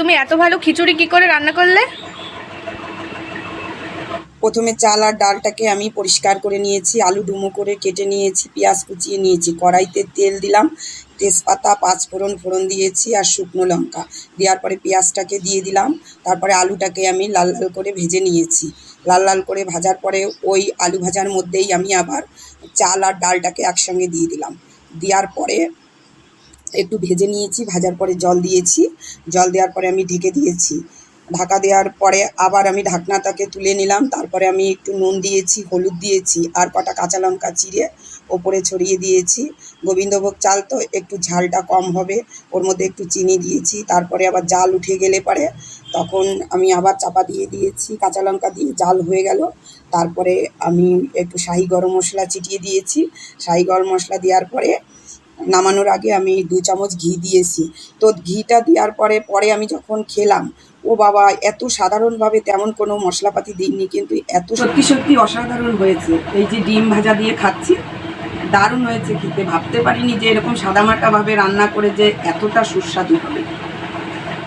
তুমি এত ভালো খিচুড়ি কি করে রান্না করলে? প্রথমে চাল আর ডালটাকে আমি পরিষ্কার করে নিয়েছি, আলু ডুমো করে কেটে নিয়েছি, পেঁয়াজ কুচিয়ে নিয়েছি, কড়াইতে তেল দিলাম, তেজপাতা, পাঁচফোড়ন ফোড়ন দিয়েছি আর শুকনো লঙ্কা দেওয়ার পরে পেঁয়াজটাকে দিয়ে দিলাম। তারপরে আলুটাকে আমি লাল লাল করে ভেজে নিয়েছি। লাল লাল করে ভাজার পরে ওই আলু ভাজার মধ্যেই আমি আবার চাল আর ডালটাকে একসঙ্গে দিয়ে দিলাম। দেওয়ার পরে একটু ভেজে নিয়েছি, ভাজার পরে জল দিয়েছি। জল দেওয়ার পরে আমি ঢেকে দিয়েছি। ঢাকা দেওয়ার পরে আবার আমি ঢাকনাটাকে তুলে নিলাম। তারপরে আমি একটু নুন দিয়েছি, হলুদ দিয়েছি আর কটা কাঁচা লঙ্কা চিড়ে ওপরে ছড়িয়ে দিয়েছি। গোবিন্দভোগ চাল তো একটু ঝালটা কম হবে, ওর মধ্যে একটু চিনি দিয়েছি। তারপরে আবার জাল উঠে গেলে পরে তখন আমি আবার চাপা দিয়ে দিয়েছি, কাঁচা লঙ্কা দিয়ে জাল হয়ে গেল। তারপরে আমি একটু শাহি গরম মশলা ছিটিয়ে দিয়েছি। শাহি গরম মশলা দেওয়ার পরে নামানোর আগে আমি 2 চামচ ঘি দিয়েছি। তো ঘিটা দেওয়ার পরে আমি যখন খেলাম, ও বাবা! এত সাধারণভাবে তেমন কোনো মশলাপাতি দিইনি, কিন্তু এত সত্যি সত্যি অসাধারণ হয়েছে। এই যে ডিম ভাজা দিয়ে খাচ্ছি, দারুণ হয়েছে খেতে। ভাবতে পারিনি যে এরকম সাদামাটাভাবে রান্না করে যে এতটা সুস্বাদু হবে।